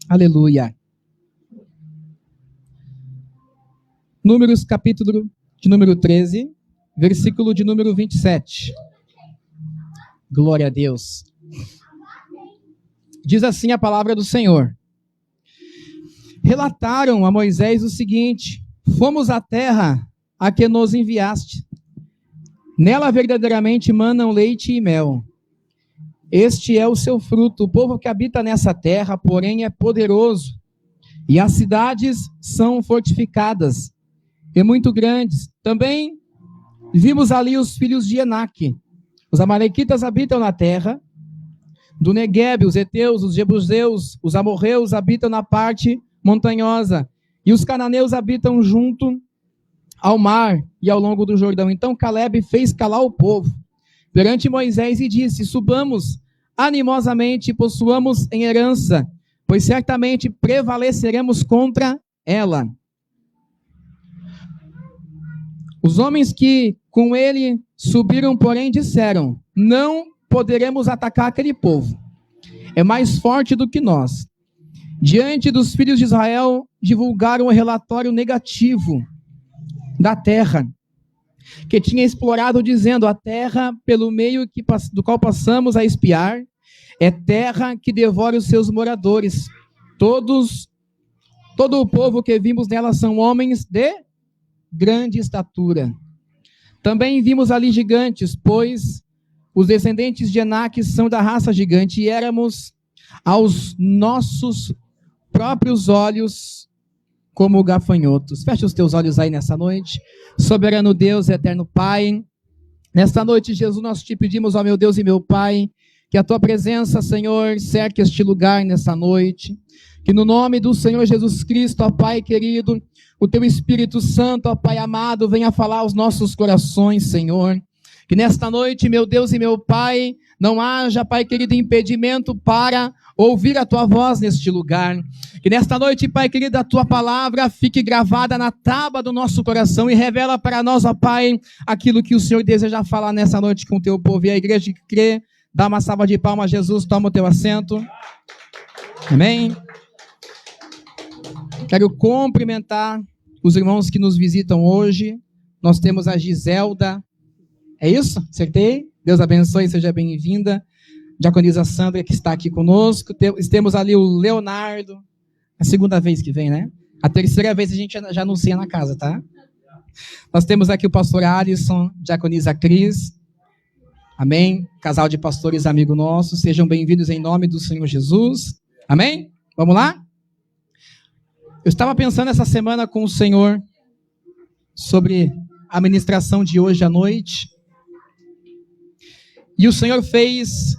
Aleluia. Números, capítulo de número 13, versículo de número 27. Glória a Deus. Diz assim a palavra do Senhor. Relataram a Moisés o seguinte: fomos à terra a que nos enviaste. Nela verdadeiramente manam leite e mel. Este é o seu fruto. O povo que habita nessa terra, porém, é poderoso. E as cidades são fortificadas e muito grandes. Também vimos ali os filhos de Enaque. Os amalequitas habitam na terra do Neguebe, os heteus, os jebuseus, os amorreus habitam na parte montanhosa. E os cananeus habitam junto ao mar e ao longo do Jordão. Então Calebe fez calar o povo perante Moisés e disse: subamos animosamente e possuamos em herança, pois certamente prevaleceremos contra ela. Os homens que com ele subiram, porém, disseram: não poderemos atacar aquele povo, é mais forte do que nós. Diante dos filhos de Israel, divulgaram um relatório negativo da terra, que tinha explorado, dizendo: a terra pelo meio do qual passamos a espiar, é terra que devora os seus moradores. Todo o povo que vimos nela são homens de grande estatura. Também vimos ali gigantes, pois os descendentes de Enaque são da raça gigante, e éramos aos nossos próprios olhos como gafanhotos. Fecha os teus olhos aí nessa noite. Soberano Deus, eterno Pai, nesta noite, Jesus, nós te pedimos, ó meu Deus e meu Pai, que a tua presença, Senhor, cerque este lugar nessa noite, que no nome do Senhor Jesus Cristo, ó Pai querido, o teu Espírito Santo, ó Pai amado, venha falar aos nossos corações, Senhor, que nesta noite, meu Deus e meu Pai, não haja, Pai querido, impedimento para ouvir a tua voz neste lugar. Que nesta noite, Pai querido, a tua palavra fique gravada na tábua do nosso coração e revela para nós, ó Pai, aquilo que o Senhor deseja falar nessa noite com o teu povo. E a igreja que crê, dá uma salva de palmas. Jesus, toma o teu assento. Amém. Quero cumprimentar os irmãos que nos visitam hoje. Nós temos a Giselda. É isso? Acertei? Deus abençoe, seja bem-vinda. Diaconisa Sandra, que está aqui conosco. Temos ali o Leonardo. A segunda vez que vem, né? A terceira vez a gente já anuncia na casa, tá? Nós temos aqui o pastor Alisson, diaconisa Cris. Amém? Casal de pastores amigo nosso. Sejam bem-vindos em nome do Senhor Jesus. Amém? Vamos lá? Eu estava pensando essa semana com o Senhor sobre a ministração de hoje à noite. E o Senhor fez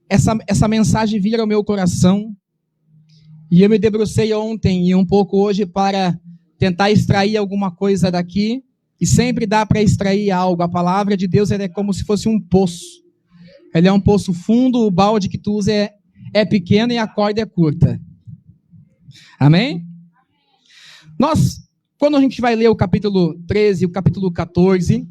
essa mensagem vir ao meu coração. E eu me debrucei ontem e um pouco hoje para tentar extrair alguma coisa daqui. E sempre dá para extrair algo. A palavra de Deus ela é como se fosse um poço. Ele é um poço fundo, o balde que tu usa é pequeno e a corda é curta. Amém? Quando a gente vai ler o capítulo 13 e o capítulo 14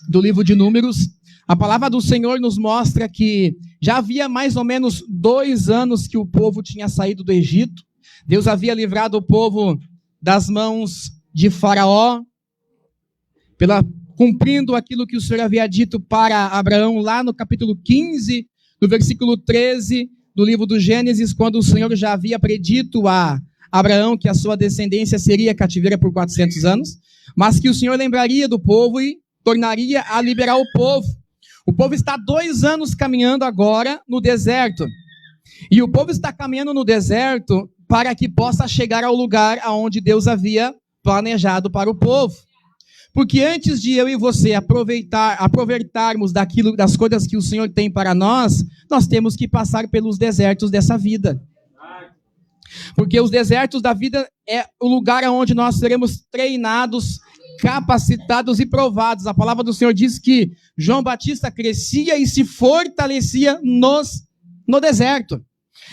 do livro de Números, a palavra do Senhor nos mostra que já havia mais ou menos 2 anos que o povo tinha saído do Egito. Deus havia livrado o povo das mãos de Faraó, cumprindo aquilo que o Senhor havia dito para Abraão lá no capítulo 15, no versículo 13 do livro do Gênesis, quando o Senhor já havia predito a Abraão que a sua descendência seria cativeira por 400 anos, mas que o Senhor lembraria do povo e tornaria a liberar o povo. O povo está 2 anos caminhando agora no deserto. E o povo está caminhando no deserto para que possa chegar ao lugar aonde Deus havia planejado para o povo. Porque antes de eu e você aproveitarmos das coisas que o Senhor tem para nós, nós temos que passar pelos desertos dessa vida. Porque os desertos da vida é o lugar onde nós seremos treinados, capacitados e provados. A palavra do Senhor diz que João Batista crescia e se fortalecia no deserto.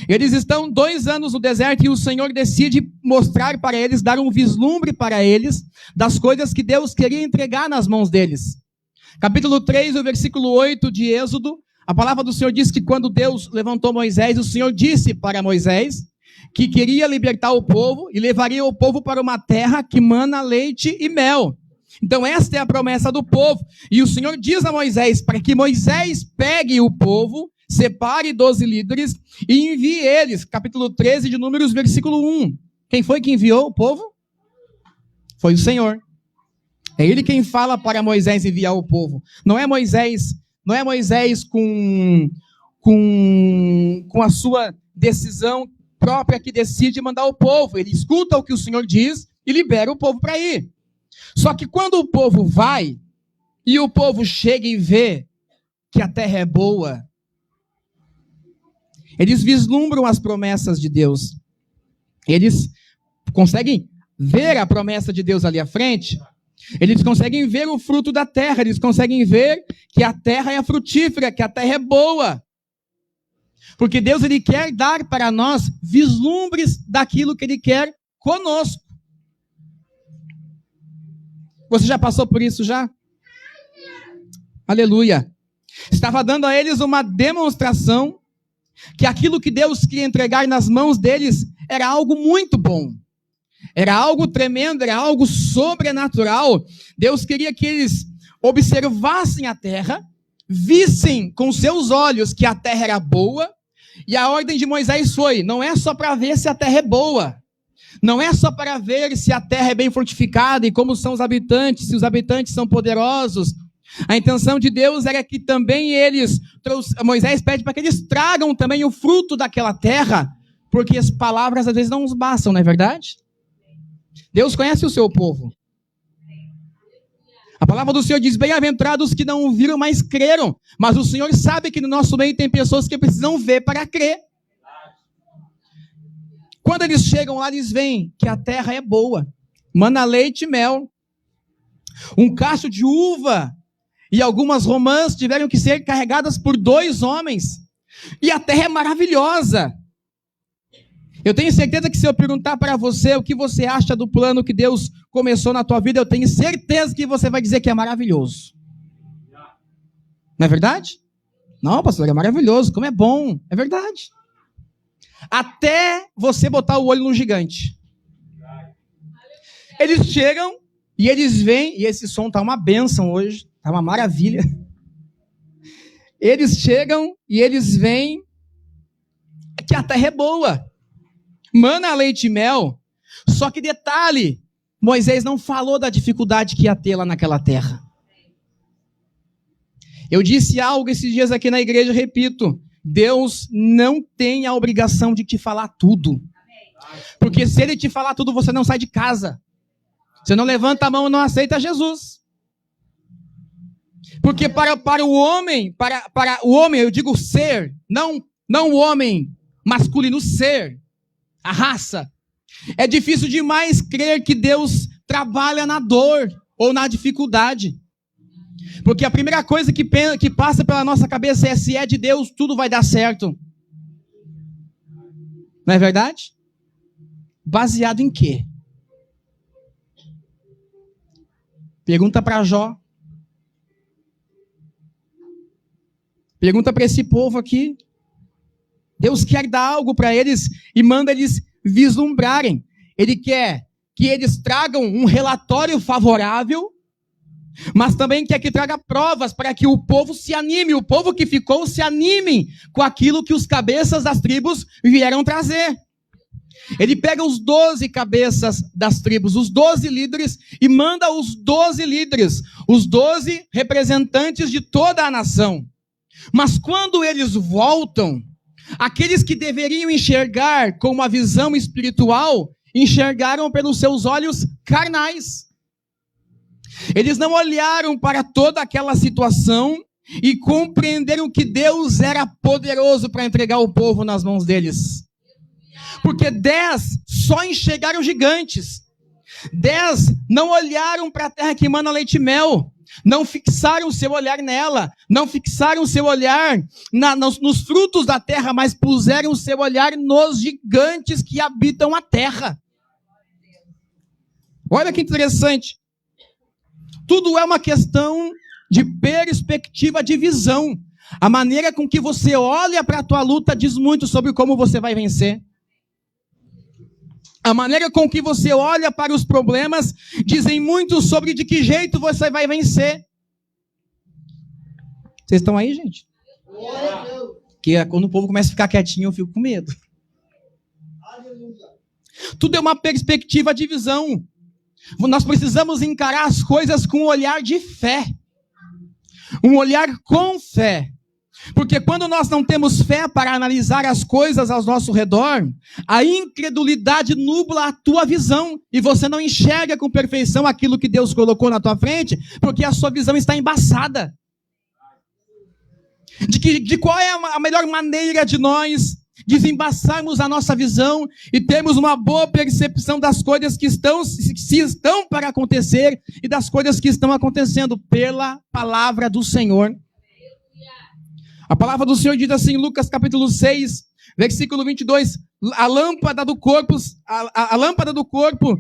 Eles estão 2 anos no deserto e o Senhor decide mostrar para eles, dar um vislumbre para eles das coisas que Deus queria entregar nas mãos deles. Capítulo 3, o versículo 8 de Êxodo, a palavra do Senhor diz que quando Deus levantou Moisés, o Senhor disse para Moisés que queria libertar o povo e levaria o povo para uma terra que mana leite e mel. Então esta é a promessa do povo. E o Senhor diz a Moisés, para que Moisés pegue o povo, separe 12 líderes e envie eles. Capítulo 13 de Números, versículo 1. Quem foi que enviou o povo? Foi o Senhor. É ele quem fala para Moisés enviar o povo. Não é Moisés com a sua decisão própria que decide mandar o povo. Ele escuta o que o Senhor diz e libera o povo para ir. Só que quando o povo vai e o povo chega e vê que a terra é boa, eles vislumbram as promessas de Deus. Eles conseguem ver a promessa de Deus ali à frente. Eles conseguem ver o fruto da terra. Eles conseguem ver que a terra é frutífera, que a terra é boa. Porque Deus, ele quer dar para nós vislumbres daquilo que ele quer conosco. Você já passou por isso já? Aleluia. Estava dando a eles uma demonstração que aquilo que Deus queria entregar nas mãos deles era algo muito bom. Era algo tremendo, era algo sobrenatural. Deus queria que eles observassem a terra, vissem com seus olhos que a terra era boa, e a ordem de Moisés foi, não é só para ver se a terra é boa, não é só para ver se a terra é bem fortificada e como são os habitantes, se os habitantes são poderosos. A intenção de Deus era que também Moisés pede para que eles tragam também o fruto daquela terra, porque as palavras às vezes não nos bastam, não é verdade? Deus conhece o seu povo. A palavra do Senhor diz, bem-aventurados que não viram, mas creram. Mas o Senhor sabe que no nosso meio tem pessoas que precisam ver para crer. Quando eles chegam lá, eles veem que a terra é boa. Mana leite e mel. Um cacho de uva e algumas romãs tiveram que ser carregadas por 2 homens. E a terra é maravilhosa. Eu tenho certeza que se eu perguntar para você o que você acha do plano que Deus começou na tua vida, eu tenho certeza que você vai dizer que é maravilhoso. Não é verdade? Não, pastor, é maravilhoso, como é bom. É verdade. Até você botar o olho no gigante. Eles chegam e eles vêm, e esse som tá uma bênção hoje, tá uma maravilha. Eles chegam e eles veem que a terra é boa. Mana leite e mel. Só que detalhe, Moisés não falou da dificuldade que ia ter lá naquela terra. Eu disse algo esses dias aqui na igreja, repito, Deus não tem a obrigação de te falar tudo. Porque se ele te falar tudo, você não sai de casa. Você não levanta a mão e não aceita Jesus. Porque para o homem, eu digo ser, não o homem masculino, ser, a raça, é difícil demais crer que Deus trabalha na dor ou na dificuldade. Porque a primeira coisa que passa pela nossa cabeça é, se é de Deus, tudo vai dar certo. Não é verdade? Baseado em quê? Pergunta para Jó. Pergunta para esse povo aqui. Deus quer dar algo para eles e manda eles vislumbrarem. Ele quer que eles tragam um relatório favorável, mas também quer que traga provas para que o povo se anime, o povo que ficou se anime com aquilo que os cabeças das tribos vieram trazer. Ele pega os 12 cabeças das tribos, os 12 líderes, e manda os 12 líderes, os 12 representantes de toda a nação. Mas quando eles voltam, aqueles que deveriam enxergar com uma visão espiritual, enxergaram pelos seus olhos carnais. Eles não olharam para toda aquela situação e compreenderam que Deus era poderoso para entregar o povo nas mãos deles. Porque 10 só enxergaram gigantes. 10 não olharam para a terra que mana leite e mel. Não fixaram o seu olhar nela, não fixaram o seu olhar nos frutos da terra, mas puseram o seu olhar nos gigantes que habitam a terra. Olha que interessante. Tudo é uma questão de perspectiva, de visão. A maneira com que você olha para a tua luta diz muito sobre como você vai vencer. A maneira com que você olha para os problemas dizem muito sobre de que jeito você vai vencer. Vocês estão aí, gente? Porque quando o povo começa a ficar quietinho, eu fico com medo. Tudo é uma perspectiva de visão. Nós precisamos encarar as coisas com um olhar de fé. Um olhar com fé. Porque quando nós não temos fé para analisar as coisas ao nosso redor, a incredulidade nubla a tua visão e você não enxerga com perfeição aquilo que Deus colocou na tua frente, porque a sua visão está embaçada. De qual é a melhor maneira de nós desembaçarmos a nossa visão e termos uma boa percepção das coisas que estão para acontecer e das coisas que estão acontecendo pela palavra do Senhor. A palavra do Senhor diz assim, Lucas capítulo 6, versículo 22, a lâmpada do corpo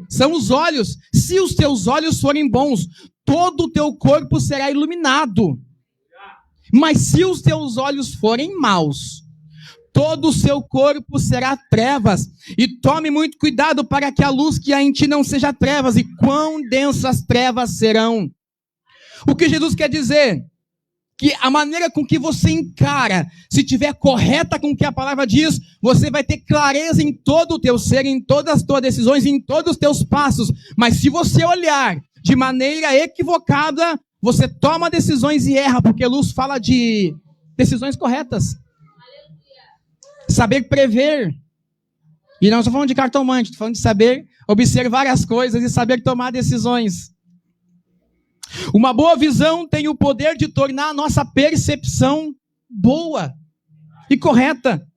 são os olhos. Se os teus olhos forem bons, todo o teu corpo será iluminado. Mas se os teus olhos forem maus, todo o seu corpo será trevas. E tome muito cuidado para que a luz que há em ti não seja trevas. E quão densas trevas serão. O que Jesus quer dizer? Que a maneira com que você encara, se tiver correta com o que a palavra diz, você vai ter clareza em todo o teu ser, em todas as tuas decisões, em todos os teus passos. Mas se você olhar de maneira equivocada, você toma decisões e erra, porque Luz fala de decisões corretas. Saber prever. E não estou falando de cartomante, estou falando de saber observar as coisas e saber tomar decisões. Uma boa visão tem o poder de tornar a nossa percepção boa e correta.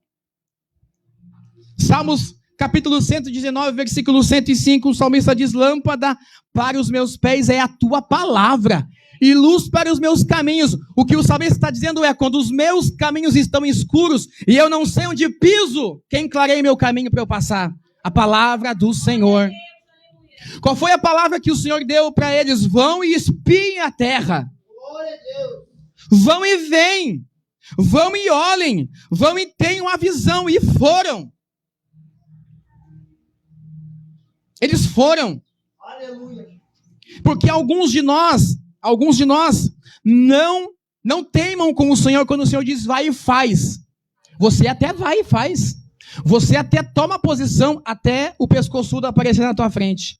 Salmos capítulo 119, versículo 105, o salmista diz, lâmpada para os meus pés é a tua palavra e luz para os meus caminhos. O que o salmista está dizendo é, quando os meus caminhos estão escuros e eu não sei onde piso, quem clareia meu caminho para eu passar? A palavra do Senhor. Qual foi a palavra que o Senhor deu para eles? Vão e espiem a terra. Vão e vêm. Vão e olhem. Vão e tenham a visão. E foram. Eles foram. Porque alguns de nós não teimam com o Senhor quando o Senhor diz vai e faz. Você até vai e faz. Você até toma posição até o pescoçudo aparecer na tua frente.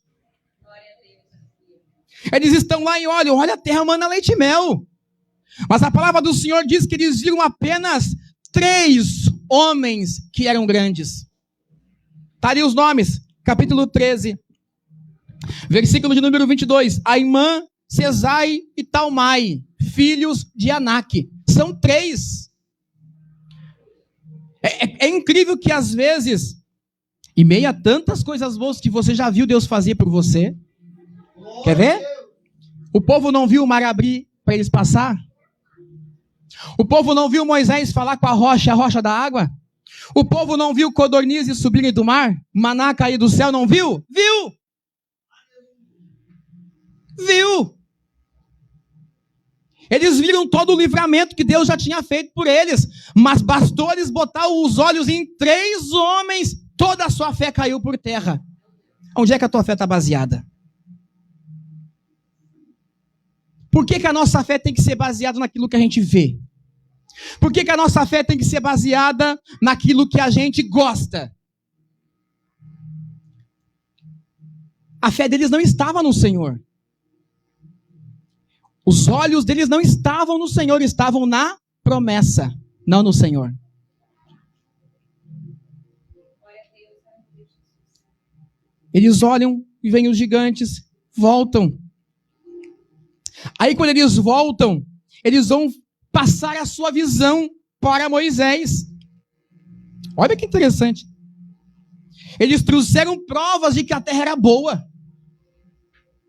Eles estão lá e olha a terra mana leite e mel. Mas a palavra do Senhor diz que eles viram apenas 3 homens que eram grandes. Tá ali os nomes, capítulo 13, versículo de número 22. Aimã, Sesai e Talmai, filhos de Anak. São 3. É incrível que às vezes, em meio a tantas coisas boas que você já viu Deus fazer por você, quer ver? O povo não viu o mar abrir para eles passar? O povo não viu Moisés falar com a rocha da água? O povo não viu codornizes subirem do mar? Maná cair do céu, não viu? Viu! Viu! Eles viram todo o livramento que Deus já tinha feito por eles, mas bastou eles botar os olhos em 3 homens, toda a sua fé caiu por terra. Onde é que a tua fé está baseada? Por que a nossa fé tem que ser baseada naquilo que a gente vê? Por que a nossa fé tem que ser baseada naquilo que a gente gosta? A fé deles não estava no Senhor. Os olhos deles não estavam no Senhor, estavam na promessa, não no Senhor. Eles olham e veem os gigantes, voltam. Aí quando eles voltam, eles vão passar a sua visão para Moisés. Olha que interessante. Eles trouxeram provas de que a terra era boa.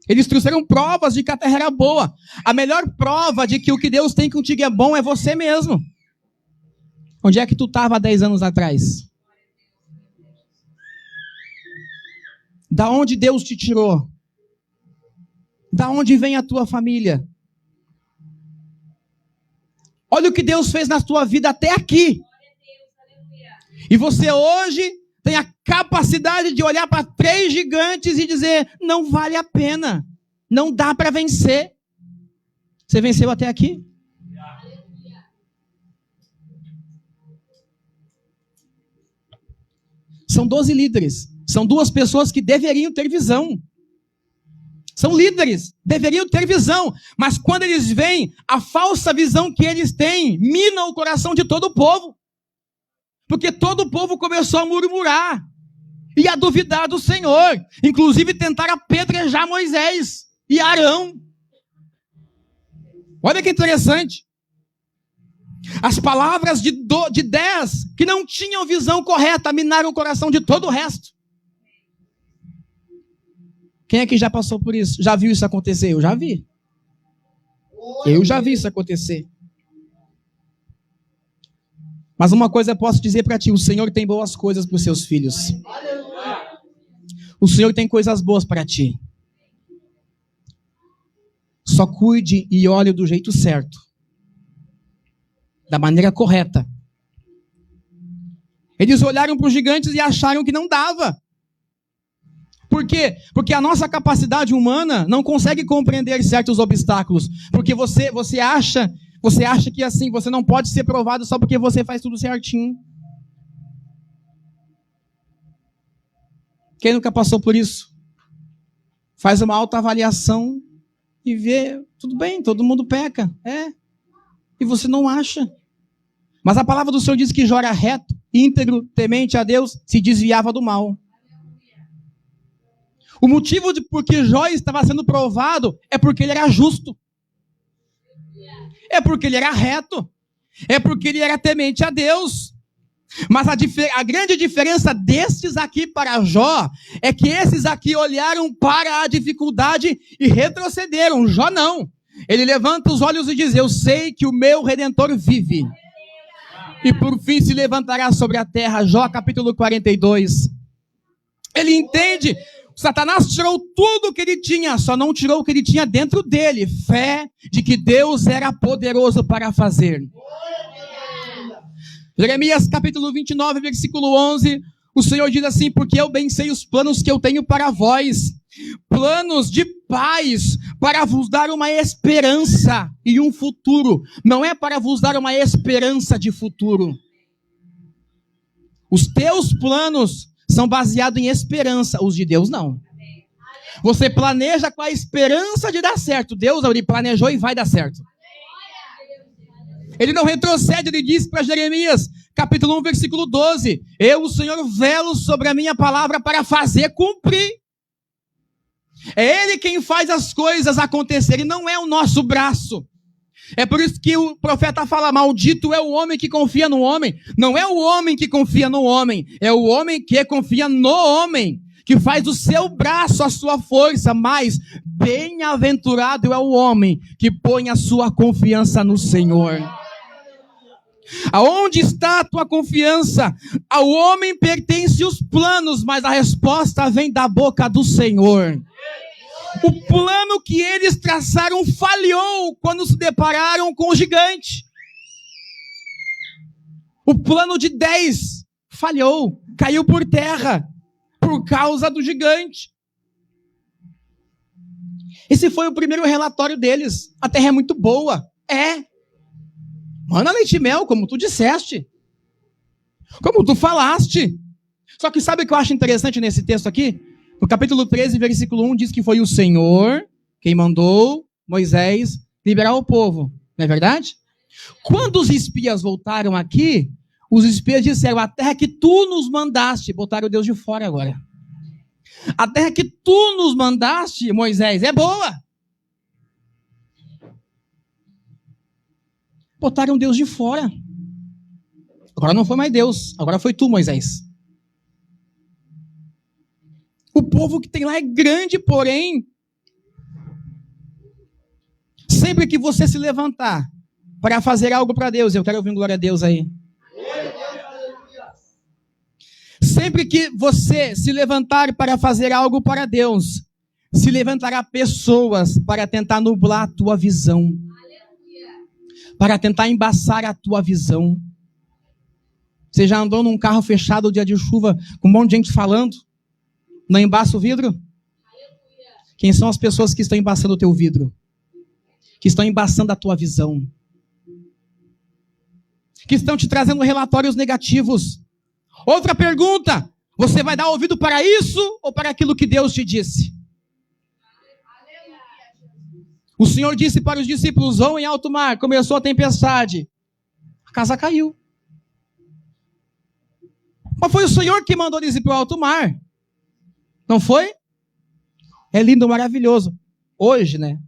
Eles trouxeram provas de que a terra era boa. A melhor prova de que o que Deus tem contigo é bom é você mesmo. Onde é que tu estava há 10 anos atrás? Da onde Deus te tirou? Da onde vem a tua família? Olha o que Deus fez na tua vida até aqui. E você hoje tem a capacidade de olhar para 3 gigantes e dizer, não vale a pena, não dá para vencer. Você venceu até aqui? São 12 líderes, são 2 pessoas que deveriam ter visão. São líderes, deveriam ter visão, mas quando eles veem, a falsa visão que eles têm mina o coração de todo o povo. Porque todo o povo começou a murmurar e a duvidar do Senhor. Inclusive tentaram apedrejar Moisés e Arão. Olha que interessante. As palavras de 10 que não tinham visão correta minaram o coração de todo o resto. Quem é que já passou por isso? Já viu isso acontecer? Eu já vi. Eu já vi isso acontecer. Mas uma coisa eu posso dizer para ti, o Senhor tem boas coisas para os seus filhos. O Senhor tem coisas boas para ti. Só cuide e olhe do jeito certo. Da maneira correta. Eles olharam para os gigantes e acharam que não dava. Por quê? Porque a nossa capacidade humana não consegue compreender certos obstáculos. Porque você acha que assim, você não pode ser provado só porque você faz tudo certinho. Quem nunca passou por isso? Faz uma autoavaliação e vê, tudo bem, todo mundo peca. E você não acha. Mas a palavra do Senhor diz que Jó era reto, íntegro, temente a Deus, se desviava do mal. O motivo de por que Jó estava sendo provado é porque ele era justo. É porque ele era reto. É porque ele era temente a Deus. Mas a grande diferença destes aqui para Jó é que esses aqui olharam para a dificuldade e retrocederam. Jó não. Ele levanta os olhos e diz, eu sei que o meu Redentor vive. E por fim se levantará sobre a terra. Jó capítulo 42. Ele entende... Satanás tirou tudo o que ele tinha, só não tirou o que ele tinha dentro dele. Fé de que Deus era poderoso para fazer. Jeremias capítulo 29, versículo 11. O Senhor diz assim, porque eu bem sei os planos que eu tenho para vós. Planos de paz, para vos dar uma esperança e um futuro. Não é para vos dar uma esperança de futuro. Os teus planos são baseados em esperança, os de Deus não. Você planeja com a esperança de dar certo. Deus, ele planejou e vai dar certo. Ele não retrocede, ele diz para Jeremias, capítulo 1, versículo 12, eu, o Senhor, velo sobre a minha palavra para fazer cumprir. É Ele quem faz as coisas acontecerem, não é o nosso braço. É por isso que o profeta fala, maldito é o homem que confia no homem. Não é o homem que confia no homem, é o homem que confia no homem, que faz do seu braço a sua força, mas bem-aventurado é o homem que põe a sua confiança no Senhor. Aonde está a tua confiança? Ao homem pertencem os planos, mas a resposta vem da boca do Senhor. O plano que eles traçaram falhou quando se depararam com o gigante. O plano de 10 falhou, caiu por terra, por causa do gigante. Esse foi o primeiro relatório deles. A terra é muito boa. Mana leite e mel, como tu disseste. Como tu falaste. Só que sabe o que eu acho interessante nesse texto aqui? No capítulo 13, versículo 1, diz que foi o Senhor quem mandou Moisés liberar o povo. Não é verdade? Quando os espias voltaram aqui, os espias disseram, a terra que tu nos mandaste, botaram o Deus de fora agora. A terra que tu nos mandaste, Moisés, é boa. Botaram Deus de fora. Agora não foi mais Deus, agora foi tu, Moisés. O povo que tem lá é grande, porém, sempre que você se levantar para fazer algo para Deus, eu quero ouvir glória a Deus aí. Sempre que você se levantar para fazer algo para Deus, se levantará pessoas para tentar nublar a tua visão, para tentar embaçar a tua visão. Você já andou num carro fechado o dia de chuva, com um monte de gente falando? Não embaça o vidro? Quem são as pessoas que estão embaçando o teu vidro? Que estão embaçando a tua visão? Que estão te trazendo relatórios negativos? Outra pergunta: você vai dar ouvido para isso ou para aquilo que Deus te disse? O Senhor disse para os discípulos: vão em alto mar. Começou a tempestade, a casa caiu. Mas foi o Senhor que mandou eles ir para o alto mar, não foi? É lindo, maravilhoso. Hoje, né,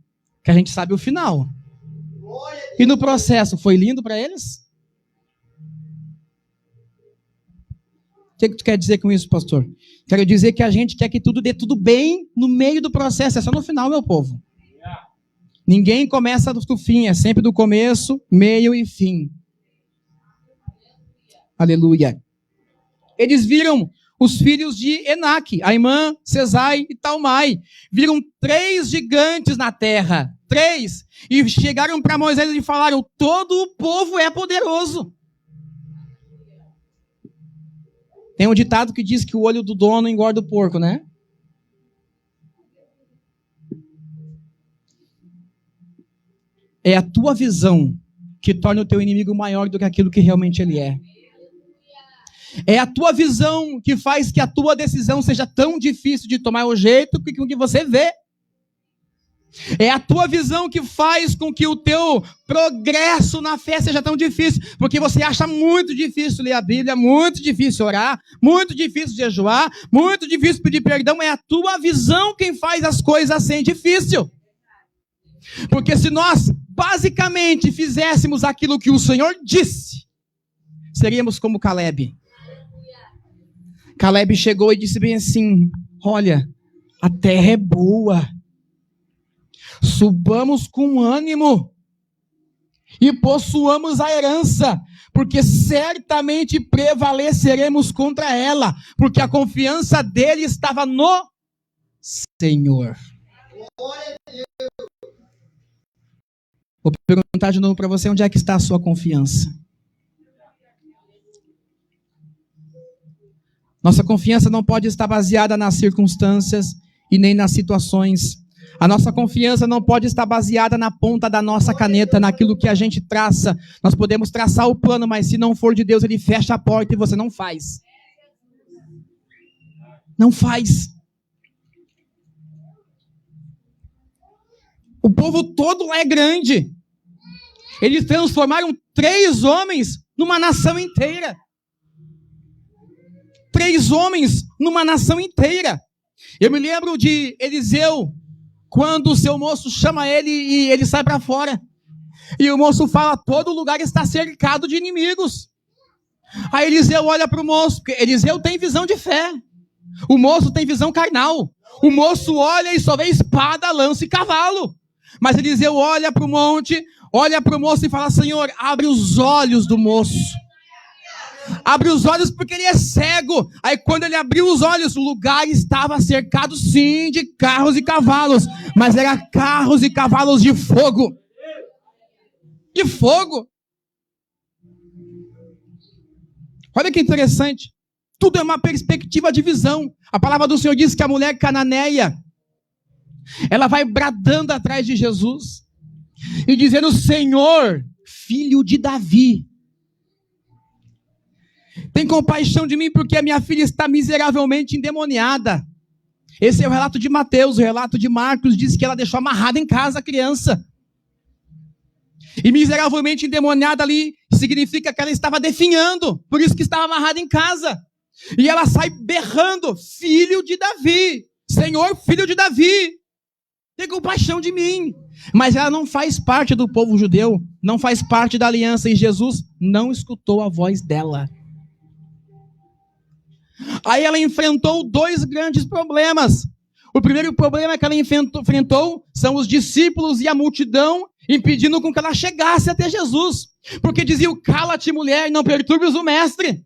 que a gente sabe o final. E no processo, foi lindo para eles? O que tu quer dizer com isso, pastor? Quero dizer que a gente quer que tudo dê tudo bem no meio do processo. É só no final, meu povo. Ninguém começa do fim. É sempre do começo, meio e fim. Aleluia. Eles viram os filhos de Enaque, Aimã, Sesai e Talmai. Viram 3 gigantes na terra. 3. E chegaram para Moisés e falaram: todo o povo é poderoso. Tem um ditado que diz que o olho do dono engorda o porco, né? É a tua visão que torna o teu inimigo maior do que aquilo que realmente ele é. É a tua visão que faz que a tua decisão seja tão difícil de tomar o jeito que o que você vê. É a tua visão que faz com que o teu progresso na fé seja tão difícil, porque você acha muito difícil ler a Bíblia, muito difícil orar, muito difícil jejuar, muito difícil pedir perdão. É a tua visão quem faz as coisas serem difíceis. Porque se nós basicamente fizéssemos aquilo que o Senhor disse, seríamos como Caleb. Caleb chegou e disse bem assim: olha, a terra é boa, subamos com ânimo e possuamos a herança, porque certamente prevaleceremos contra ela, porque a confiança dele estava no Senhor. Vou perguntar de novo para você: onde é que está a sua confiança? Nossa confiança não pode estar baseada nas circunstâncias e nem nas situações. A nossa confiança não pode estar baseada na ponta da nossa caneta, naquilo que a gente traça. Nós podemos traçar o plano, mas se não for de Deus, ele fecha a porta e você não faz. Não faz. O povo todo lá é grande. Eles transformaram 3 homens numa nação inteira. 3 homens numa nação inteira. Eu me lembro de Eliseu, quando o seu moço chama ele e ele sai para fora. E o moço fala: todo lugar está cercado de inimigos. Aí Eliseu olha para o moço, porque Eliseu tem visão de fé. O moço tem visão carnal. O moço olha e só vê espada, lança e cavalo. Mas Eliseu olha para o monte, olha para o moço e fala: Senhor, abre os olhos do moço. Abre os olhos porque ele é cego. Aí quando ele abriu os olhos, o lugar estava cercado sim de carros e cavalos, mas era carros e cavalos de fogo. De fogo. Olha que interessante. Tudo é uma perspectiva de visão. A palavra do Senhor diz que a mulher cananeia, ela vai bradando atrás de Jesus e dizendo: Senhor, filho de Davi, tem compaixão de mim, porque a minha filha está miseravelmente endemoniada. Esse é o relato de Mateus. O relato de Marcos diz que ela deixou amarrada em casa a criança. E miseravelmente endemoniada ali significa que ela estava definhando, por isso que estava amarrada em casa. E ela sai berrando: filho de Davi, Senhor, filho de Davi, tem compaixão de mim. Mas ela não faz parte do povo judeu, não faz parte da aliança, e Jesus não escutou a voz dela. Aí ela enfrentou 2 grandes problemas. O primeiro problema que ela enfrentou são os discípulos e a multidão impedindo com que ela chegasse até Jesus. Porque diziam: cala-te, mulher, e não perturbes o mestre.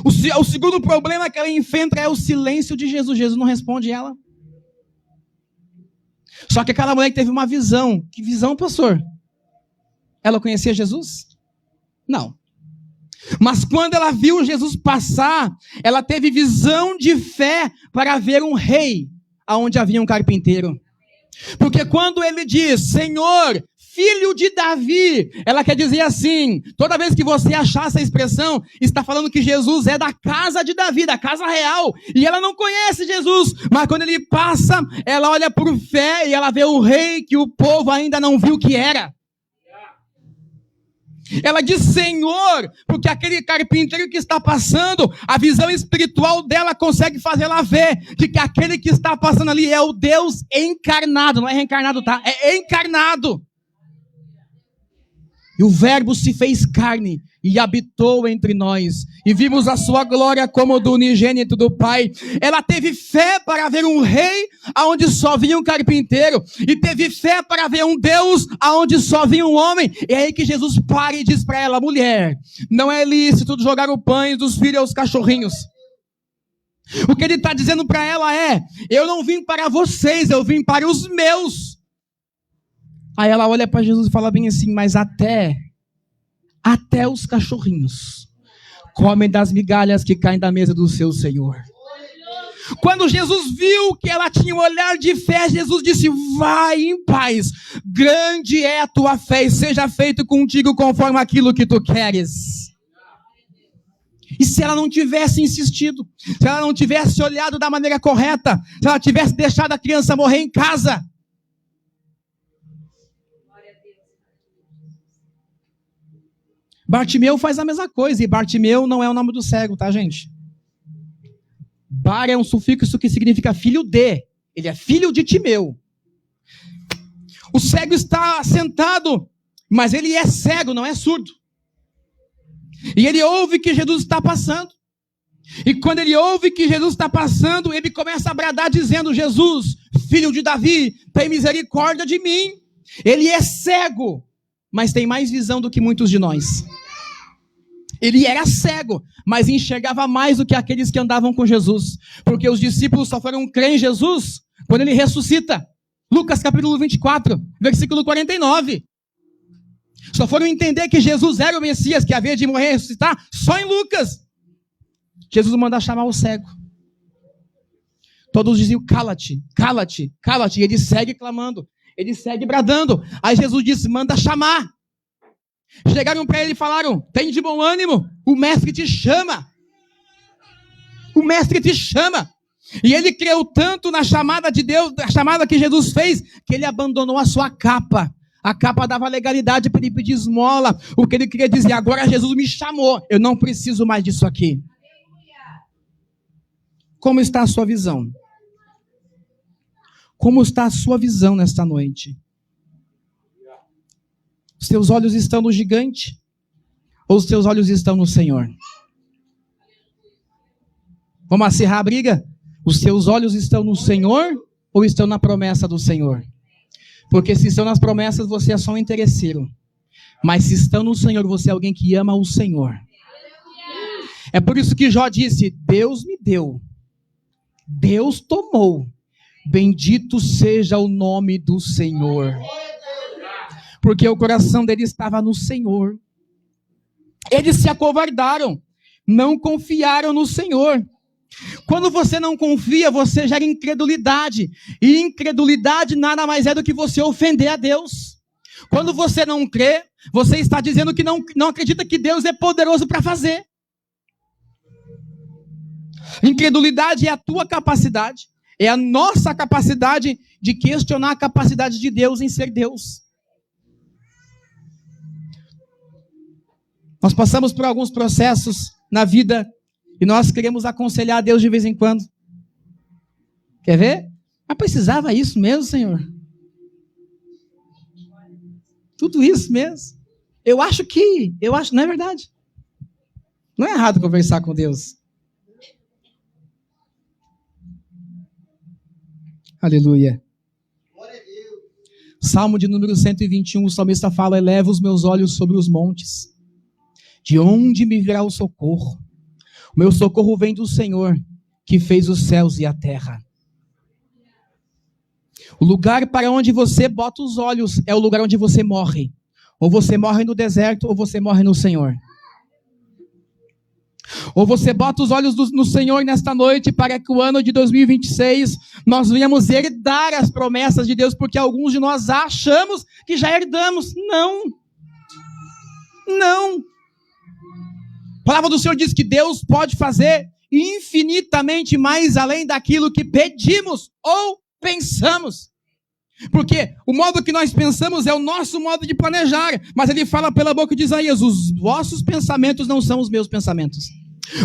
O segundo problema que ela enfrenta é o silêncio de Jesus. Jesus não responde ela. Só que aquela mulher teve uma visão. Que visão, pastor? Ela conhecia Jesus? Não. Mas quando ela viu Jesus passar, ela teve visão de fé para ver um rei, aonde havia um carpinteiro. Porque quando ele diz, Senhor, filho de Davi, ela quer dizer assim, toda vez que você achar essa expressão, está falando que Jesus é da casa de Davi, da casa real, e ela não conhece Jesus, mas quando ele passa, ela olha por fé e ela vê o rei que o povo ainda não viu que era. Ela diz Senhor, porque aquele carpinteiro que está passando, a visão espiritual dela consegue fazer ela ver de que aquele que está passando ali é o Deus encarnado, não é reencarnado, tá? É encarnado. E o verbo se fez carne e habitou entre nós. E vimos a sua glória como do unigênito do Pai. Ela teve fé para ver um rei aonde só vinha um carpinteiro. E teve fé para ver um Deus aonde só vinha um homem. E é aí que Jesus para e diz para ela, mulher, não é lícito jogar o pães dos filhos aos cachorrinhos. O que ele está dizendo para ela é, eu não vim para vocês, eu vim para os meus. Aí ela olha para Jesus e fala bem assim, mas até os cachorrinhos comem das migalhas que caem da mesa do seu Senhor. Quando Jesus viu que ela tinha um olhar de fé, Jesus disse, vai em paz, grande é a tua fé e seja feito contigo conforme aquilo que tu queres. E se ela não tivesse insistido, se ela não tivesse olhado da maneira correta, se ela tivesse deixado a criança morrer em casa, Bartimeu faz a mesma coisa, e Bartimeu não é o nome do cego, tá, gente? Bar é um sufixo que significa filho de, ele é filho de Timeu. O cego está sentado, mas ele é cego, não é surdo. E ele ouve que Jesus está passando. E quando ele ouve que Jesus está passando, ele começa a bradar dizendo, Jesus, filho de Davi, tem misericórdia de mim. Ele é cego, mas tem mais visão do que muitos de nós. Ele era cego, mas enxergava mais do que aqueles que andavam com Jesus. Porque os discípulos só foram crer em Jesus quando ele ressuscita. Lucas capítulo 24, versículo 49. Só foram entender que Jesus era o Messias, que havia de morrer e ressuscitar, só em Lucas. Jesus manda chamar o cego. Todos diziam, cala-te, cala-te, cala-te. E ele segue clamando, ele segue bradando. Aí Jesus disse, manda chamar. Chegaram para ele e falaram, tem de bom ânimo, o mestre te chama. O mestre te chama. E ele creu tanto na chamada de Deus, na chamada que Jesus fez, que ele abandonou a sua capa. A capa dava legalidade para ele pedir esmola. O que ele queria dizer, agora Jesus me chamou, eu não preciso mais disso aqui. Como está a sua visão? Como está a sua visão nesta noite? Os teus olhos estão no gigante? Ou os teus olhos estão no Senhor? Vamos acirrar a briga? Os teus olhos estão no Senhor ou estão na promessa do Senhor? Porque se estão nas promessas, você é só um interesseiro. Mas se estão no Senhor, você é alguém que ama o Senhor. É por isso que Jó disse, Deus me deu, Deus tomou, bendito seja o nome do Senhor. Porque o coração dele estava no Senhor. Eles se acovardaram, não confiaram no Senhor. Quando você não confia, você gera incredulidade. E incredulidade nada mais é do que você ofender a Deus. Quando você não crê, você está dizendo que não acredita que Deus é poderoso para fazer. Incredulidade é a tua capacidade, é a nossa capacidade de questionar a capacidade de Deus em ser Deus. Nós passamos por alguns processos na vida e nós queremos aconselhar a Deus de vez em quando. Quer ver? Mas precisava isso mesmo, Senhor? Tudo isso mesmo? Eu acho, não é verdade. Não é errado conversar com Deus. Aleluia. Salmo de número 121, o salmista fala, eleva os meus olhos sobre os montes. De onde me virá o socorro? O meu socorro vem do Senhor, que fez os céus e a terra. O lugar para onde você bota os olhos é o lugar onde você morre. Ou você morre no deserto, ou você morre no Senhor. Ou você bota os olhos no Senhor nesta noite para que o ano de 2026 nós venhamos herdar as promessas de Deus, porque alguns de nós achamos que já herdamos. Não. Não. A palavra do Senhor diz que Deus pode fazer infinitamente mais além daquilo que pedimos ou pensamos. Porque o modo que nós pensamos é o nosso modo de planejar. Mas ele fala pela boca de Isaías: os vossos pensamentos não são os meus pensamentos.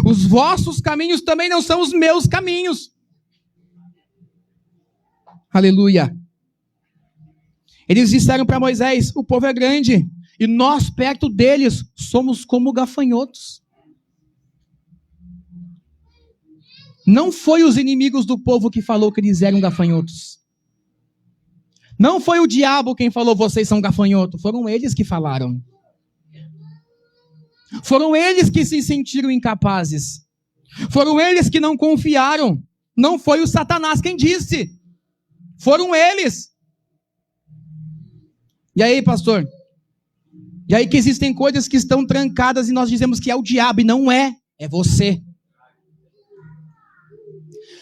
Os vossos caminhos também não são os meus caminhos. Aleluia. Eles disseram para Moisés: o povo é grande e nós perto deles somos como gafanhotos. Não foi os inimigos do povo que falou que eles eram gafanhotos. Não foi o diabo quem falou vocês são gafanhotos. Foram eles que falaram. Foram eles que se sentiram incapazes. Foram eles que não confiaram. Não foi o Satanás quem disse. Foram eles. E aí, pastor? E aí que existem coisas que estão trancadas e nós dizemos que é o diabo e não é. É você.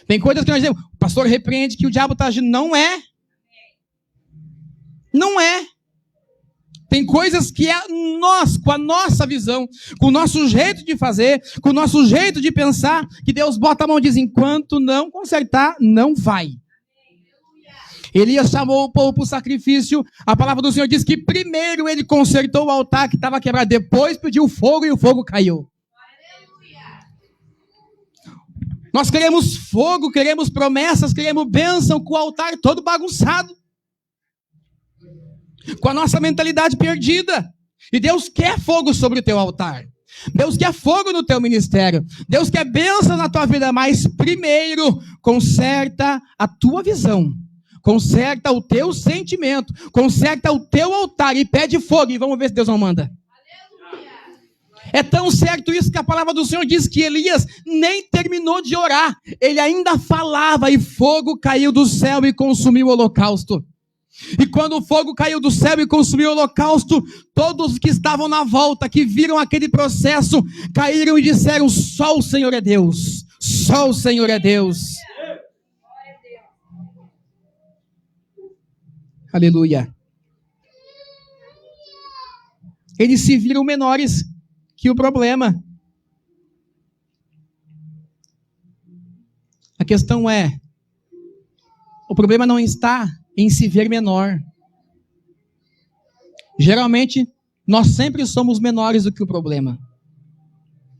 Tem coisas que nós dizemos, o pastor repreende que o diabo está agindo. Não é. Não é. Tem coisas que é nós, com a nossa visão, com o nosso jeito de fazer, com o nosso jeito de pensar, que Deus bota a mão e diz: enquanto não consertar, não vai. Elias chamou o povo para o sacrifício. A palavra do Senhor diz que primeiro ele consertou o altar que estava quebrado, depois pediu fogo e o fogo caiu. Nós queremos fogo, queremos promessas, queremos bênção, com o altar todo bagunçado. Com a nossa mentalidade perdida. E Deus quer fogo sobre o teu altar. Deus quer fogo no teu ministério. Deus quer bênção na tua vida. Mas primeiro, conserta a tua visão. Conserta o teu sentimento. Conserta o teu altar e pede fogo. E vamos ver se Deus não manda. É tão certo isso que a palavra do Senhor diz que Elias nem terminou de orar. Ele ainda falava e fogo caiu do céu e consumiu o holocausto. E quando o fogo caiu do céu e consumiu o holocausto, todos que estavam na volta, que viram aquele processo, caíram e disseram: só o Senhor é Deus. Só o Senhor é Deus. Aleluia. Eles se viram menores que o problema. A questão é, o problema não está em se ver menor. Geralmente, nós sempre somos menores do que o problema.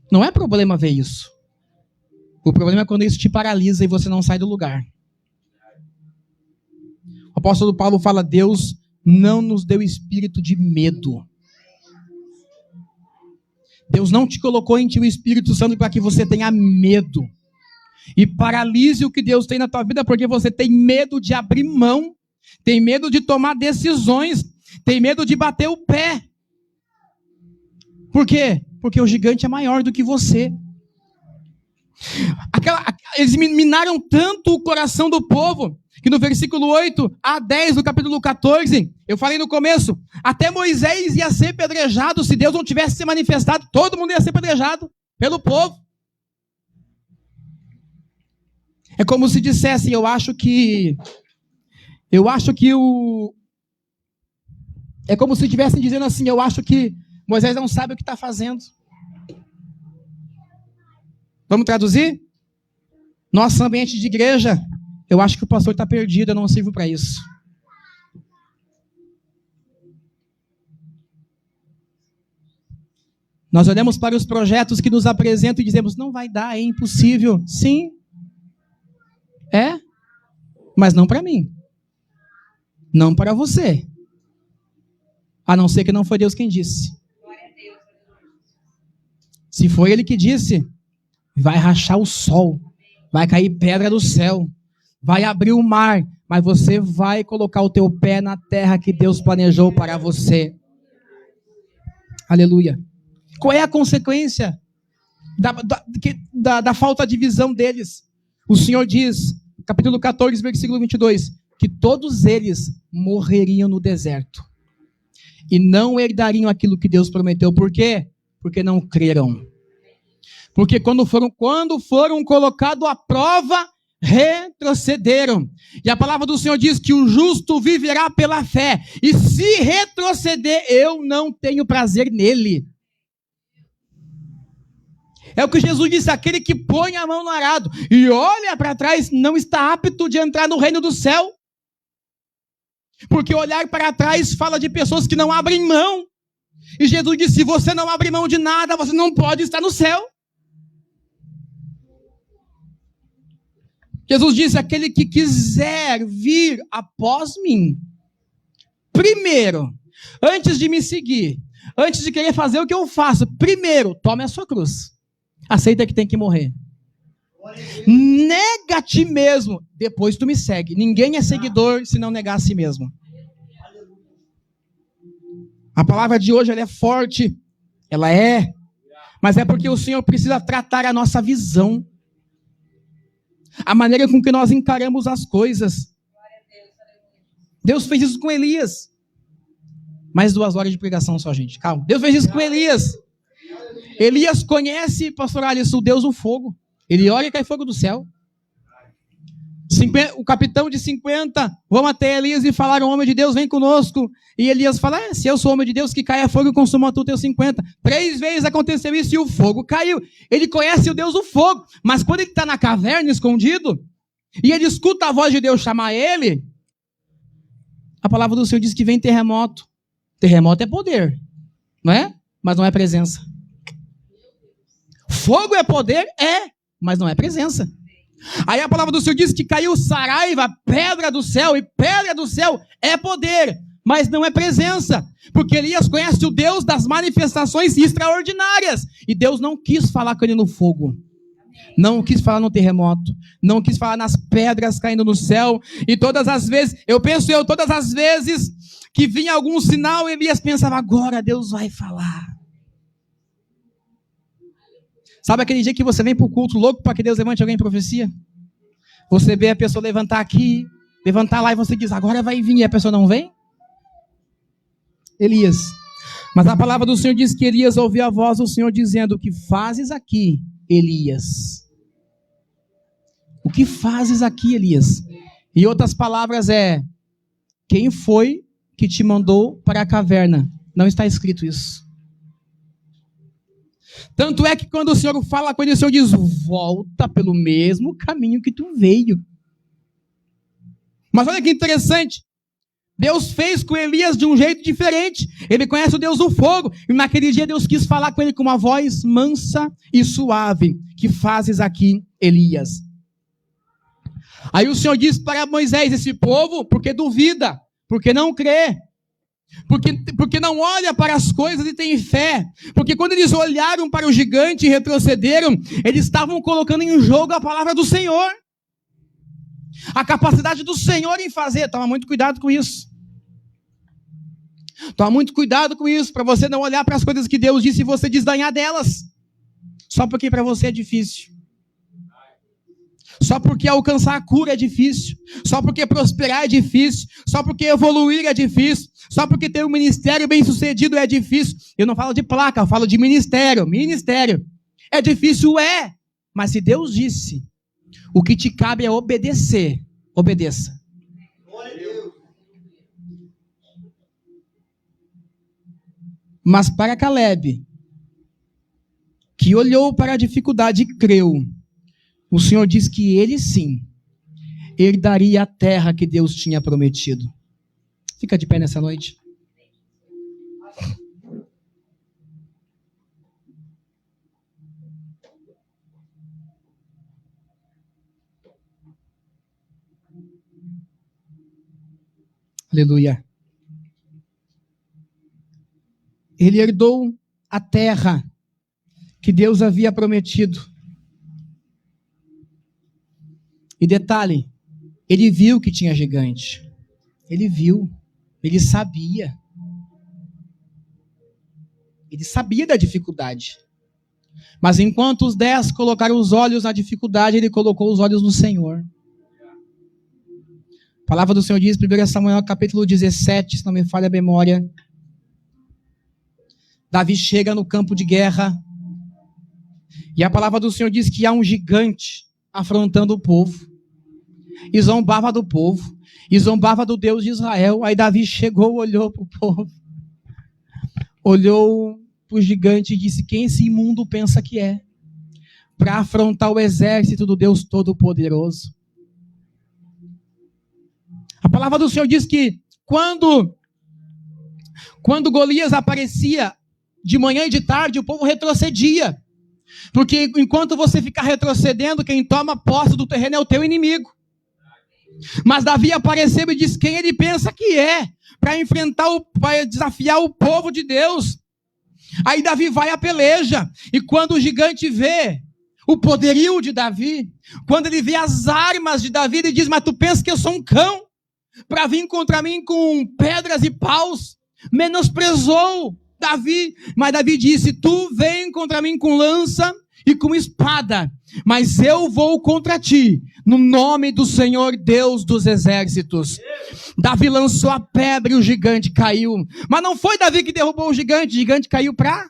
Não é problema ver isso. O problema é quando isso te paralisa e você não sai do lugar. O apóstolo Paulo fala: Deus não nos deu espírito de medo. Deus não te colocou em ti o Espírito Santo para que você tenha medo e paralise o que Deus tem na tua vida, porque você tem medo de abrir mão, tem medo de tomar decisões, tem medo de bater o pé. Por quê? Porque o gigante é maior do que você. Eles minaram tanto o coração do povo, que no versículo 8 a 10 do capítulo 14, eu falei no começo, até Moisés ia ser apedrejado. Se Deus não tivesse se manifestado, todo mundo ia ser apedrejado pelo povo. É como se dissessem: é como se estivessem dizendo assim: eu acho que Moisés não sabe o que está fazendo. Vamos traduzir? Nosso ambiente de igreja: eu acho que o pastor está perdido, eu não sirvo para isso. Nós olhamos para os projetos que nos apresentam e dizemos: não vai dar, é impossível. Sim, é, mas não para mim. Não para você. A não ser que não foi Deus quem disse. Se foi Ele que disse, vai rachar o sol, vai cair pedra do céu, vai abrir o mar, mas você vai colocar o teu pé na terra que Deus planejou para você. Aleluia. Qual é a consequência da falta de visão deles? O Senhor diz, capítulo 14, versículo 22, que todos eles morreriam no deserto e não herdariam aquilo que Deus prometeu. Por quê? Porque não creram. Porque quando foram colocados à prova, retrocederam. E a palavra do Senhor diz que o justo viverá pela fé. E se retroceder, eu não tenho prazer nele. É o que Jesus disse: aquele que põe a mão no arado e olha para trás não está apto de entrar no reino do céu. Porque olhar para trás fala de pessoas que não abrem mão. E Jesus disse: se você não abre mão de nada, você não pode estar no céu. Jesus disse: aquele que quiser vir após mim, primeiro, antes de me seguir, antes de querer fazer o que eu faço, primeiro, tome a sua cruz. Aceita que tem que morrer. Nega a ti mesmo, depois tu me segue. Ninguém é seguidor se não negar a si mesmo. A palavra de hoje ela é forte, ela é, mas é porque o Senhor precisa tratar a nossa visão, a maneira com que nós encaramos as coisas. Deus fez isso com Elias. Mais 2 horas de pregação só, gente, calma. Deus fez isso com Elias. Elias conhece, pastor Alisson, o Deus do fogo. Ele olha e cai fogo do céu. O capitão de 50 vão até Elias e falaram: homem de Deus, vem conosco. E Elias fala: se eu sou homem de Deus, que caia fogo e consuma tu teus 50. 3 vezes aconteceu isso e o fogo caiu. Ele conhece o Deus do fogo. Mas quando ele está na caverna, escondido, e ele escuta a voz de Deus chamar ele, a palavra do Senhor diz que vem terremoto. Terremoto é poder, não é? Mas não é presença. Fogo é poder? É, mas não é presença. Aí a palavra do Senhor diz que caiu saraiva, pedra do céu, e pedra do céu é poder, mas não é presença. Porque Elias conhece o Deus das manifestações extraordinárias. E Deus não quis falar com ele no fogo. Não quis falar no terremoto. Não quis falar nas pedras caindo no céu. E todas as vezes, todas as vezes que vinha algum sinal, Elias pensava: agora Deus vai falar. Sabe aquele dia que você vem para o culto louco para que Deus levante alguém em profecia? Você vê a pessoa levantar aqui, levantar lá e você diz: agora vai vir, e a pessoa não vem? Elias. Mas a palavra do Senhor diz que Elias ouviu a voz do Senhor dizendo: o que fazes aqui, Elias? O que fazes aqui, Elias? Em outras palavras quem foi que te mandou para a caverna? Não está escrito isso. Tanto é que quando o Senhor fala com ele, o Senhor diz: volta pelo mesmo caminho que tu veio. Mas olha que interessante. Deus fez com Elias de um jeito diferente. Ele conhece o Deus do fogo. E naquele dia Deus quis falar com ele com uma voz mansa e suave. Que fazes aqui, Elias? Aí o Senhor disse para Moisés: esse povo, porque duvida, porque não crê. Porque não olha para as coisas e tem fé. Porque quando eles olharam para o gigante e retrocederam, eles estavam colocando em jogo a palavra do Senhor. A capacidade do Senhor em fazer. Toma muito cuidado com isso. Toma muito cuidado com isso, para você não olhar para as coisas que Deus disse e você desdanhar delas. Só porque para você é difícil. Só porque alcançar a cura é difícil. Só porque prosperar é difícil. Só porque evoluir é difícil. Só porque ter um ministério bem sucedido é difícil. Eu não falo de placa, eu falo de ministério. Ministério. É difícil, é. Mas se Deus disse, o que te cabe é obedecer. Obedeça. Mas para Caleb, que olhou para a dificuldade e creu, o Senhor diz que ele sim herdaria a terra que Deus tinha prometido. Fica de pé nessa noite. Aleluia. Ele herdou a terra que Deus havia prometido. E detalhe, ele viu que tinha gigante. Ele viu, ele sabia. Ele sabia da dificuldade. Mas enquanto os 10 colocaram os olhos na dificuldade, ele colocou os olhos no Senhor. A palavra do Senhor diz, 1 Samuel capítulo 17, se não me falha a memória. Davi chega no campo de guerra. E a palavra do Senhor diz que há um gigante afrontando o povo. E zombava do povo. E zombava do Deus de Israel. Aí Davi chegou, olhou para o povo. Olhou para o gigante e disse: quem esse imundo pensa que é? Para afrontar o exército do Deus Todo-Poderoso. A palavra do Senhor diz que quando Golias aparecia de manhã e de tarde, o povo retrocedia. Porque enquanto você ficar retrocedendo, quem toma posse do terreno é o teu inimigo. Mas Davi apareceu e disse quem ele pensa que é, para desafiar o povo de Deus. Aí Davi vai à peleja, e quando o gigante vê o poderio de Davi, quando ele vê as armas de Davi, ele diz: mas tu pensa que eu sou um cão para vir contra mim com pedras e paus? Menosprezou Davi, mas Davi disse: tu vem contra mim com lança e com espada, mas eu vou contra ti, no nome do Senhor Deus dos exércitos. Davi lançou a pedra e o gigante caiu. Mas não foi Davi que derrubou o gigante caiu para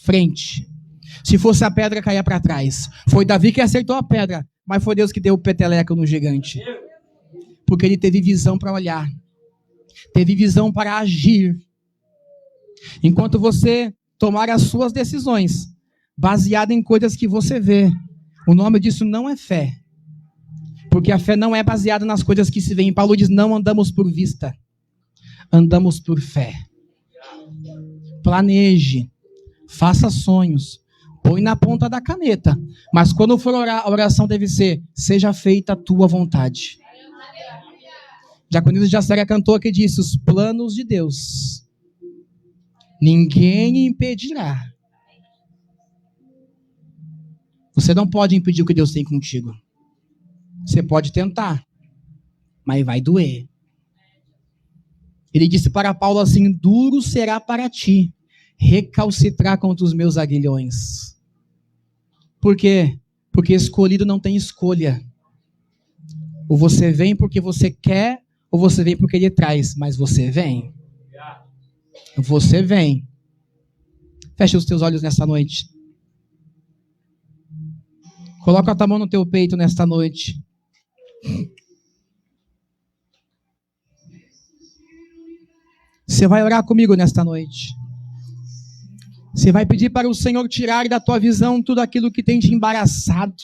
frente. Se fosse a pedra, caía para trás. Foi Davi que acertou a pedra, mas foi Deus que deu o peteleco no gigante. Porque ele teve visão para olhar, teve visão para agir. Enquanto você tomar as suas decisões, baseado em coisas que você vê, o nome disso não é fé. Porque a fé não é baseada nas coisas que se veem. Paulo diz: não andamos por vista, andamos por fé. Planeje, faça sonhos, põe na ponta da caneta. Mas quando for orar, a oração deve ser: seja feita a tua vontade. Diaconisa Jacélia cantou que disse: os planos de Deus ninguém impedirá. Você não pode impedir o que Deus tem contigo. Você pode tentar, mas vai doer. Ele disse para Paulo assim: duro será para ti recalcitrar contra os meus aguilhões. Por quê? Porque escolhido não tem escolha. Ou você vem porque você quer, ou você vem porque ele traz, mas você vem. Você vem. Fecha os teus olhos nessa noite. Coloca a tua mão no teu peito nesta noite. Você vai orar comigo nesta noite. Você vai pedir para o Senhor tirar da tua visão tudo aquilo que tem te embaraçado.